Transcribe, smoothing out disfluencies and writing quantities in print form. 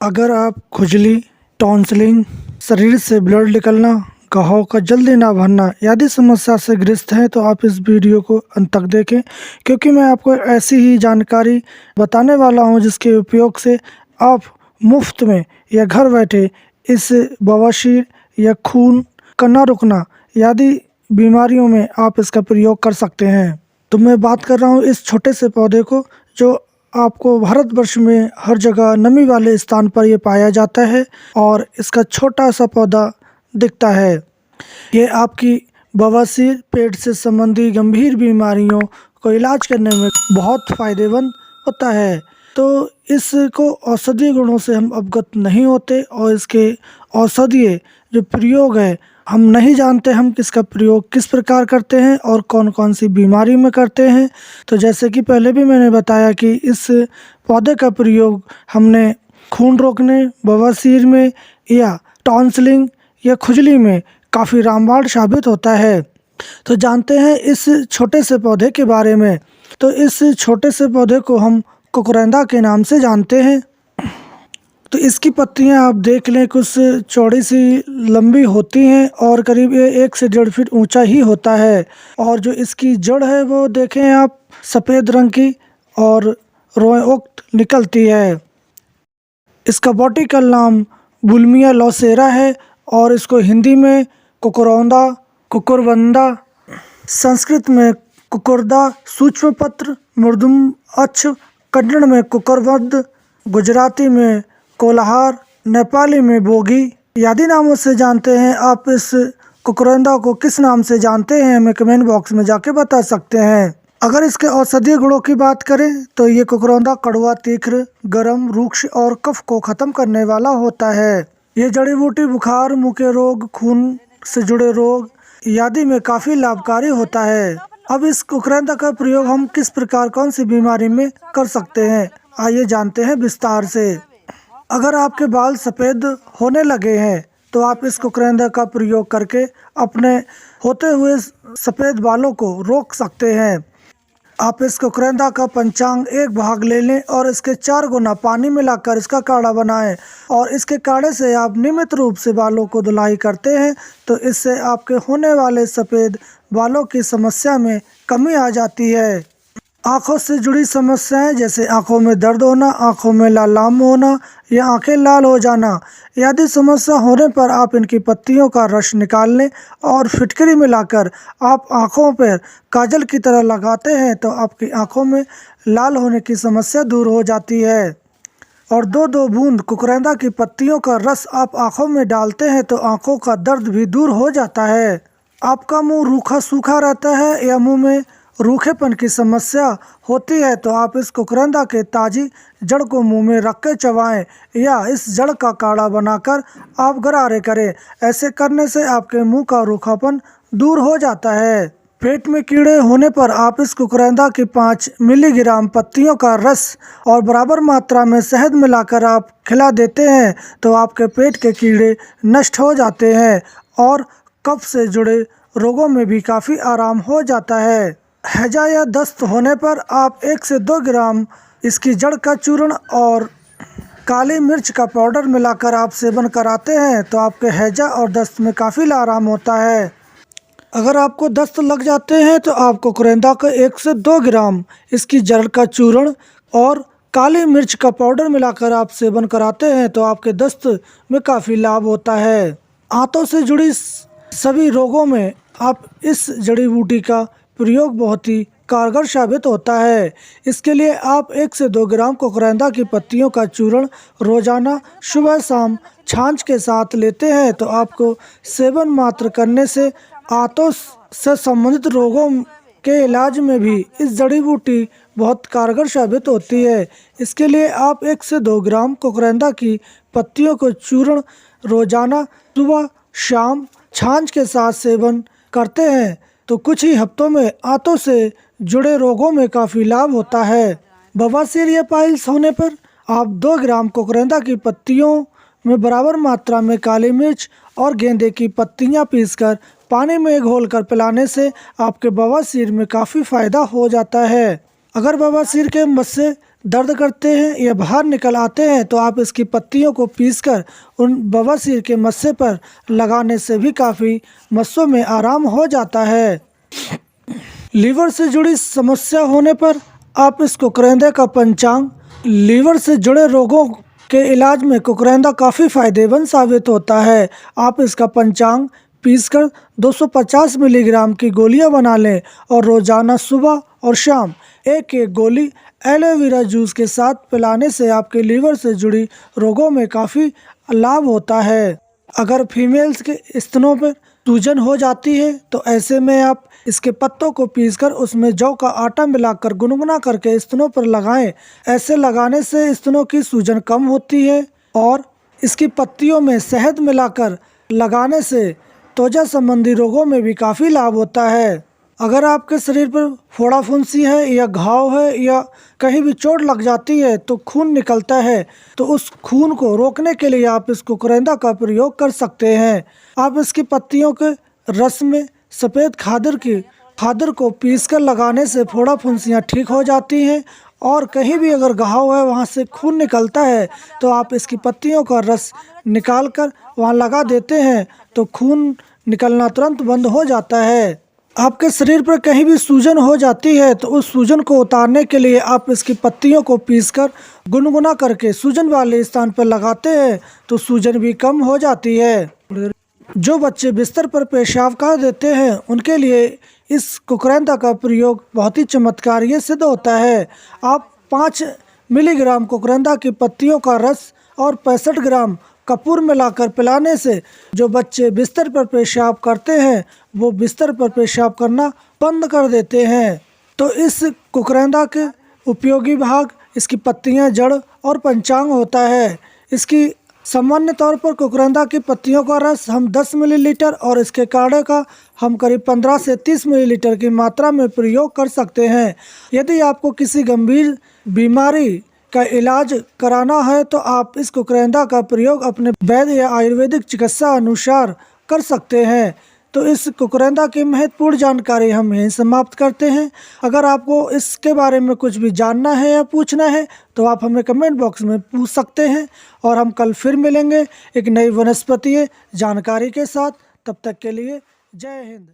अगर आप खुजली, टॉन्सिलिंग, शरीर से ब्लड निकलना, घाव का जल्दी ना भरना आदि समस्या से ग्रस्त हैं तो आप इस वीडियो को अंत तक देखें, क्योंकि मैं आपको ऐसी ही जानकारी बताने वाला हूं जिसके उपयोग से आप मुफ्त में या घर बैठे इस बवासीर या खून का ना रुकना आदि बीमारियों में आप इसका प्रयोग कर सकते हैं। तो मैं बात कर रहा हूँ इस छोटे से पौधे को, जो आपको भारतवर्ष में हर जगह नमी वाले स्थान पर ये पाया जाता है और इसका छोटा सा पौधा दिखता है। ये आपकी बवासीर, पेट से संबंधी गंभीर बीमारियों को इलाज करने में बहुत फायदेमंद होता है। तो इसको औषधीय गुणों से हम अवगत नहीं होते और इसके औषधीय जो प्रयोग है हम नहीं जानते, हम किसका प्रयोग किस प्रकार करते हैं और कौन कौन सी बीमारी में करते हैं। तो जैसे कि पहले भी मैंने बताया कि इस पौधे का प्रयोग हमने खून रोकने, बवासीर में या टॉन्सिलिंग या खुजली में काफ़ी रामबाण साबित होता है। तो जानते हैं इस छोटे से पौधे के बारे में। तो इस छोटे से पौधे को हम कुकुरेंदा के नाम से जानते हैं। तो इसकी पत्तियां आप देख लें, कुछ चौड़ी सी लंबी होती हैं और करीब ये 1 से 1.5 फीट ऊंचा ही होता है। और जो इसकी जड़ है वो देखें आप, सफ़ेद रंग की और रोएं उक्त निकलती है। इसका बॉटिकल नाम बुल्मिया लौसेरा है और इसको हिंदी में कुकुरौंदा, कुकुरवंदा, संस्कृत में कुकुरदा, सूक्ष्म पत्र, मृदुम अक्ष, कन्नड़ में कुकुरवद, गुजराती में कोलाहार, नेपाली में बोगी आदि नामों से जानते हैं। आप इस कुकुरेंदा को किस नाम से जानते हैं हमें कमेंट बॉक्स में जाके बता सकते हैं। अगर इसके औषधीय गुणों की बात करें तो ये कुकुरेंदा कड़वा, तीखर, गर्म, रूक्ष और कफ को खत्म करने वाला होता है। ये जड़ी बूटी बुखार, मुंह के रोग, खून से जुड़े रोग आदि में काफ़ी लाभकारी होता है। अब इस कुकुरेंदा का प्रयोग हम किस प्रकार, कौन सी बीमारी में कर सकते हैं, आइए जानते हैं विस्तार से। अगर आपके बाल सफ़ेद होने लगे हैं तो आप इस कुकुरेंदा का प्रयोग करके अपने होते हुए सफ़ेद बालों को रोक सकते हैं। आप इस कुकुरेंदा का पंचांग 1 भाग ले लें और इसके 4 गुना पानी मिलाकर इसका काढ़ा बनाएं और इसके काढ़े से आप नियमित रूप से बालों को धुलाई करते हैं तो इससे आपके होने वाले सफ़ेद बालों की समस्या में कमी आ जाती है। आँखों से जुड़ी समस्याएं जैसे आँखों में दर्द होना, आँखों में लालाम होना या आँखें लाल हो जाना आदि समस्या होने पर आप इनकी पत्तियों का रस निकाल लें और फिटकरी मिलाकर आप आँखों पर काजल की तरह लगाते हैं तो आपकी आँखों में लाल होने की समस्या दूर हो जाती है। और 2-2 बूंद कुकुरेंदा की पत्तियों का रस आप आँखों में डालते हैं तो आँखों का दर्द भी दूर हो जाता है। आपका मुँह रूखा सूखा रहता है या मुँह में रूखेपन की समस्या होती है तो आप इस कुकुरेंदा के ताज़ी जड़ को मुंह में रख के चबाएं या इस जड़ का काढ़ा बनाकर आप गरारे करें। ऐसे करने से आपके मुंह का रूखापन दूर हो जाता है। पेट में कीड़े होने पर आप इस कुकुरेंदा की 5 मिलीग्राम पत्तियों का रस और बराबर मात्रा में शहद मिलाकर आप खिला देते हैं तो आपके पेट के कीड़े नष्ट हो जाते हैं और कफ से जुड़े रोगों में भी काफ़ी आराम हो जाता है। हैजा या दस्त होने पर आप 1 से 2 ग्राम इसकी जड़ का चूर्ण और काली मिर्च का पाउडर मिलाकर आप सेवन कराते हैं तो आपके हैजा और दस्त में काफ़ी आराम होता है। अगर आपको दस्त लग जाते हैं तो आप कुकुरेंदा का 1 से 2 ग्राम इसकी जड़ का चूर्ण और काली मिर्च का पाउडर मिलाकर आप सेवन कराते हैं तो आपके दस्त में काफ़ी लाभ होता है। आंतों से जुड़ी सभी रोगों में आप इस जड़ी बूटी का प्रयोग बहुत ही कारगर साबित होता है। इसके लिए आप 1 से 2 ग्राम कुकुरेंदा की पत्तियों का चूर्ण रोजाना सुबह शाम छाछ के साथ लेते हैं तो आपको सेवन मात्र करने से आंतों से संबंधित रोगों के इलाज में भी इस जड़ी बूटी बहुत कारगर साबित होती है। इसके लिए आप 1 से 2 ग्राम कुकुरेंदा की पत्तियों को चूर्ण रोजाना सुबह शाम छाछ के साथ सेवन करते हैं तो कुछ ही हफ्तों में आंतों से जुड़े रोगों में काफ़ी लाभ होता है। बवासीर या पाइल्स होने पर आप 2 ग्राम कुकुरेंदा की पत्तियों में बराबर मात्रा में काली मिर्च और गेंदे की पत्तियां पीसकर पानी में घोलकर पिलाने से आपके बवासीर में काफ़ी फ़ायदा हो जाता है। अगर बवासीर के मस्से दर्द करते हैं या बाहर निकल आते हैं तो आप इसकी पत्तियों को पीसकर उन बवासीर के मस्से पर लगाने से भी काफ़ी मस्सों में आराम हो जाता है। लीवर से जुड़ी समस्या होने पर आप इस कुकरेंदे का पंचांग, लीवर से जुड़े रोगों के इलाज में कुकरेंदा काफ़ी फायदेमंद साबित होता है। आप इसका पंचांग पीसकर 250 मिलीग्राम की गोलियां बना लें और रोज़ाना सुबह और शाम एक गोली एलोवेरा जूस के साथ पिलाने से आपके लीवर से जुड़ी रोगों में काफ़ी लाभ होता है। अगर फीमेल्स के स्तनों पर सूजन हो जाती है तो ऐसे में आप इसके पत्तों को पीसकर उसमें जौ का आटा मिलाकर गुनगुना करके स्तनों पर लगाएं। ऐसे लगाने से स्तनों की सूजन कम होती है। और इसकी पत्तियों में शहद मिलाकर लगाने से त्वचा संबंधी रोगों में भी काफ़ी लाभ होता है। अगर आपके शरीर पर फोड़ा फुंसी है या घाव है या कहीं भी चोट लग जाती है तो खून निकलता है, तो उस खून को रोकने के लिए आप इस कुकरेंदा का प्रयोग कर सकते हैं। आप इसकी पत्तियों के रस में सफ़ेद खादर को पीसकर लगाने से फोड़ा फुंसियाँ ठीक हो जाती हैं। और कहीं भी अगर घाव है वहाँ से खून निकलता है तो आप इसकी पत्तियों का रस निकाल कर वहाँ लगा देते हैं तो खून निकलना तुरंत बंद हो जाता है। आपके शरीर पर कहीं भी सूजन हो जाती है तो उस सूजन को उतारने के लिए आप इसकी पत्तियों को पीसकर गुनगुना करके सूजन वाले स्थान पर लगाते हैं तो सूजन भी कम हो जाती है। जो बच्चे बिस्तर पर पेशाब कर देते हैं उनके लिए इस कुकरेंदा का प्रयोग बहुत ही चमत्कारीय सिद्ध होता है। आप 5 मिलीग्राम कुकरेंदा की पत्तियों का रस और 65 ग्राम कपूर मिलाकर पिलाने से जो बच्चे बिस्तर पर पेशाब करते हैं वो बिस्तर पर पेशाब करना बंद कर देते हैं। तो इस कुकरेंदा के उपयोगी भाग इसकी पत्तियां, जड़ और पंचांग होता है। इसकी सामान्य तौर पर कुकरेंदा की पत्तियों का रस हम 10 मिलीलीटर और इसके काढ़े का हम करीब 15 से 30 मिलीलीटर की मात्रा में प्रयोग कर सकते हैं। यदि आपको किसी गंभीर बीमारी का इलाज कराना है तो आप इस कुकरेंदा का प्रयोग अपने वैद्य या आयुर्वेदिक चिकित्सा अनुसार कर सकते हैं। तो इस कुकरेंदा की महत्वपूर्ण जानकारी हम यहीं समाप्त करते हैं। अगर आपको इसके बारे में कुछ भी जानना है या पूछना है तो आप हमें कमेंट बॉक्स में पूछ सकते हैं और हम कल फिर मिलेंगे एक नई वनस्पतीय जानकारी के साथ। तब तक के लिए जय हिंद।